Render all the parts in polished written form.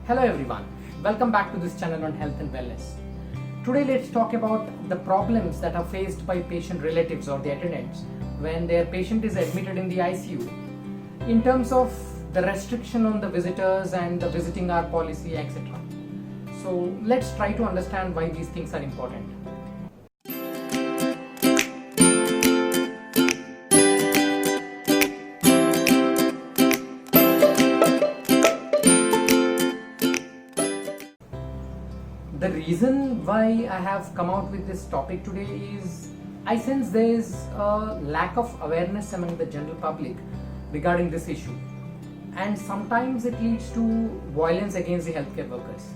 Hello everyone, welcome back to this channel on health and wellness. Today let's talk about the problems that are faced by patient relatives or the attendants when their patient is admitted in the ICU in terms of the restriction on the visitors and the visiting hour policy, etc. So let's try to understand why these things are important. The reason why I have come out with this topic today is I sense there is a lack of awareness among the general public regarding this issue, and sometimes it leads to violence against the healthcare workers.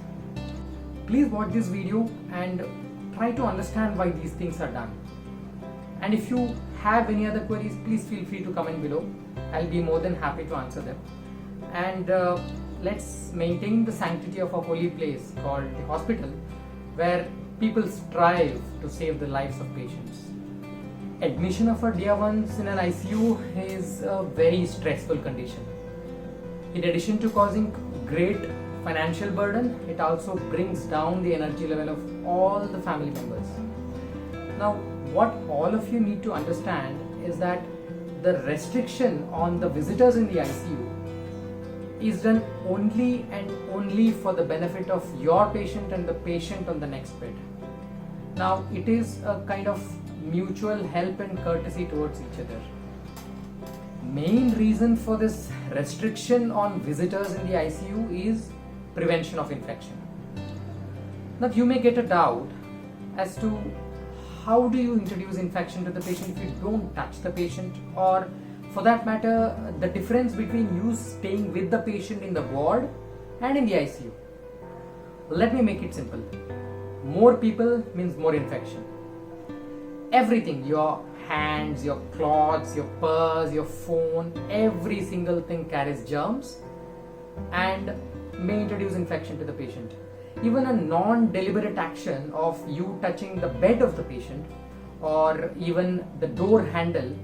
Please watch this video and try to understand why these things are done. And if you have any other queries, please feel free to comment below. I'll be more than happy to answer them. And let's maintain the sanctity of a holy place called the hospital, where people strive to save the lives of patients. Admission of our dear ones in an ICU is a very stressful condition. In addition to causing great financial burden, it also brings down the energy level of all the family members. Now, what all of you need to understand is that the restriction on the visitors in the ICU is done only and only for the benefit of your patient and the patient on the next bed. Now, it is a kind of mutual help and courtesy towards each other. Main reason for this restriction on visitors in the ICU is prevention of infection. Now, you may get a doubt as to how do you introduce infection to the patient if you don't touch the patient, or for that matter, the difference between you staying with the patient in the ward and in the ICU. Let me make it simple. More people means more infection. Everything, your hands, your clothes, your purse, your phone, every single thing carries germs and may introduce infection to the patient. Even a non-deliberate action of you touching the bed of the patient or even the door handle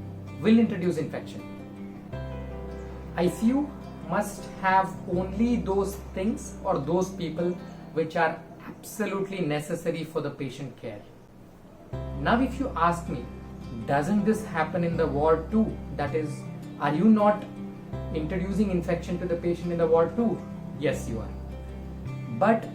will introduce infection. ICU must have only those things or those people which are absolutely necessary for the patient care. Now, if you ask me, doesn't this happen in the ward too? That is, are you not introducing infection to the patient in the ward too? Yes, you are. But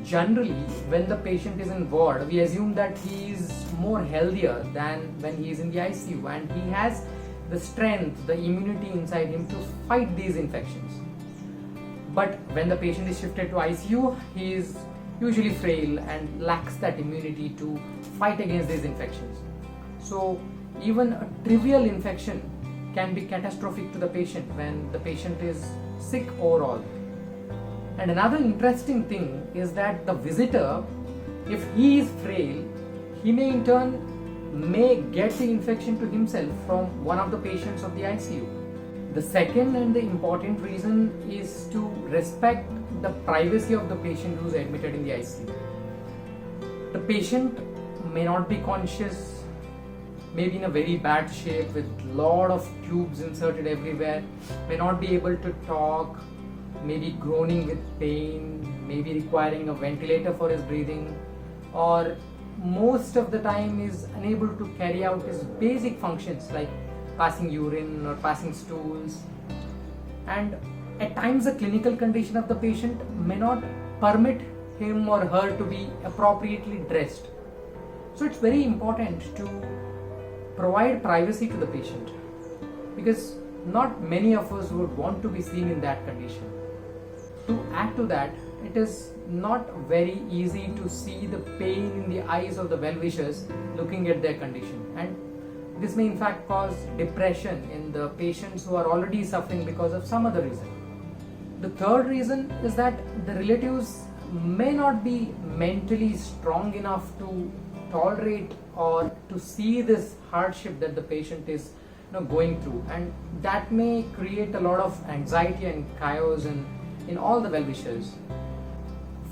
generally, when the patient is in ward, we assume that he is more healthier than when he is in the ICU, and he has the strength, the immunity inside him to fight these infections. But when the patient is shifted to ICU, he is usually frail and lacks that immunity to fight against these infections. So even a trivial infection can be catastrophic to the patient when the patient is sick overall. And another interesting thing is that the visitor, if he is frail, he may in turn get the infection to himself from one of the patients of the ICU. The second and the important reason is to respect the privacy of the patient who is admitted in the ICU. The patient may not be conscious, may be in a very bad shape with lot of tubes inserted everywhere, may not be able to talk, maybe groaning with pain, maybe requiring a ventilator for his breathing, or most of the time is unable to carry out his basic functions like passing urine or passing stools. And at times the clinical condition of the patient may not permit him or her to be appropriately dressed. So it's very important to provide privacy to the patient, because not many of us would want to be seen in that condition. To add to that, it is not very easy to see the pain in the eyes of the well-wishers looking at their condition, and this may in fact cause depression in the patients who are already suffering because of some other reason. The third reason is that the relatives may not be mentally strong enough to tolerate or to see this hardship that the patient is going through, and that may create a lot of anxiety and chaos in all the well-wishers.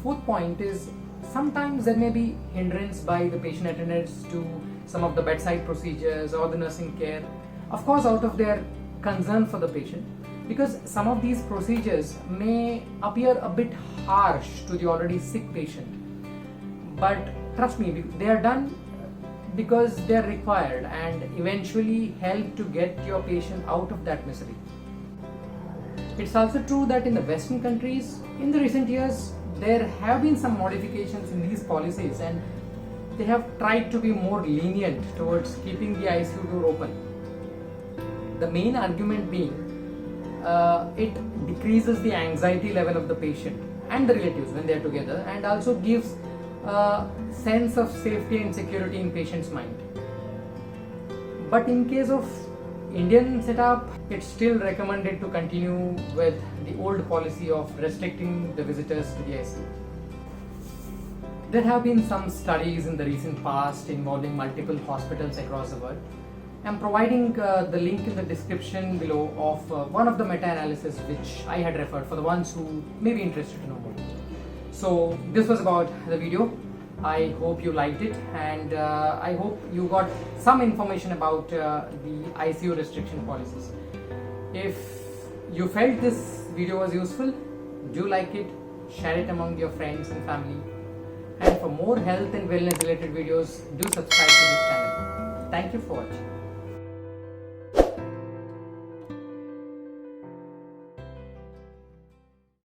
Fourth point is sometimes there may be hindrance by the patient attendants to some of the bedside procedures or the nursing care, of course out of their concern for the patient, because some of these procedures may appear a bit harsh to the already sick patient, but trust me, they are done because they are required and eventually help to get your patient out of that misery. It's also true that in the Western countries, in the recent years, there have been some modifications in these policies, and they have tried to be more lenient towards keeping the ICU door open. The main argument being it decreases the anxiety level of the patient and the relatives when they are together, and also gives a sense of safety and security in patient's mind. But in case of Indian setup, it's still recommended to continue with the old policy of restricting the visitors to the ICU. There have been some studies in the recent past involving multiple hospitals across the world. I'm providing the link in the description below of one of the meta-analysis which I had referred for the ones who may be interested to know more. So this was about the video. I hope you liked it, and I hope you got some information about the ICU restriction policies. If you felt this video was useful, do like it, share it among your friends and family, and for more health and wellness related videos, do subscribe to this channel. Thank you for watching.